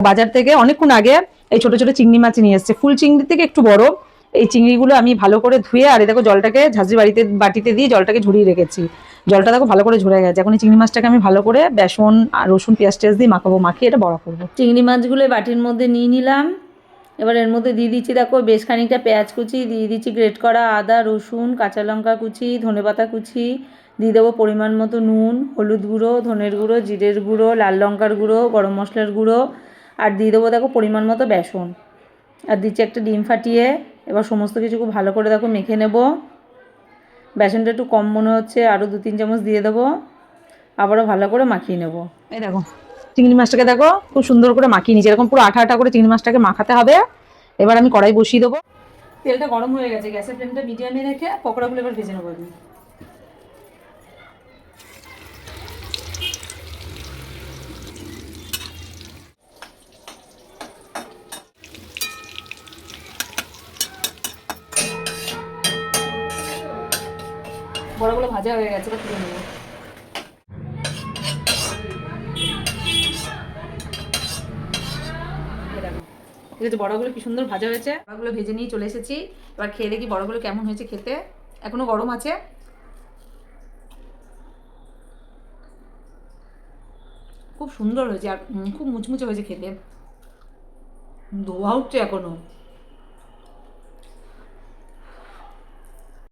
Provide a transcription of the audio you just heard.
বাজার থেকে অনেকক্ষণ আগে এই ছোট ছোট চিংড়ি মাছ নিয়ে এসেছে, ফুল চিংড়ি থেকে একটু বড়। এই চিংড়িগুলো আমি ভালো করে ধুয়ে, আর দেখো জলটাকে ঝাঁঝরি বাটিতে দিয়ে জলটাকে ঝরিয়ে রেখেছি। জলটা দেখো ভালো করে ঝরে গেছে। এখন এই চিংড়ি মাছটাকে আমি ভালো করে বেসন আর রসুন পেঁয়াজ টেয়াজ দিয়ে মাখাবো, মাখিয়ে এটা বড়া করবো। চিংড়ি মাছগুলো বাটির মধ্যে নিয়ে নিলাম। এবার এর মধ্যে দিয়ে দিচ্ছি দেখো বেশ খানিকটা পেঁয়াজ কুচি, দিয়ে দিচ্ছি গ্রেট করা আদা রসুন কাঁচা লঙ্কা কুচি, ধনেপাতা কুচি, দিয়ে দেবো পরিমাণ মতো নুন, হলুদ গুঁড়ো, ধনের গুঁড়ো, জিরের গুঁড়ো, লাল লঙ্কার গুঁড়ো, গরম মশলার গুঁড়ো, আর দিয়ে দেবো দেখো পরিমাণ মতো বেসন, আর দিচ্ছি একটা ডিম ফাটিয়ে। এবার সমস্ত কিছু খুব ভালো করে দেখো মেখে নেব। বেসনটা একটু কম মনে হচ্ছে, আরও 2-3 চামচ দিয়ে দেবো, আবারও ভালো করে মাখিয়ে নেব। এই দেখো চিংড়ি মাছটাকে দেখো খুব সুন্দর করে মাখিয়ে নিয়েছি, এরকম পুরো আঠা আঠা করে চিংড়ি মাছটাকে মাখাতে হবে। এবার আমি কড়াই বসিয়ে দেবো। তেলটা গরম হয়ে গেছে, গ্যাসের ফ্লেমটা মিডিয়ামে রেখে পকোড়াগুলো এবার ভেজে নেবো আমি। বড়গুলো ভাজা হয়ে গেছে, তুলে নেবো। ঠিক আছে, বড়গুলো কি সুন্দর ভাজা হয়েছে। বড়গুলো ভেজে নিয়ে চলে এসেছি। এবার খেয়ে দেখি বড়গুলো কেমন হয়েছে খেতে। এখনো গরম আছে। খুব সুন্দর হয়েছে, আর খুব মুচমুচে হয়েছে খেতে। ধোয়া উঠছে এখনো।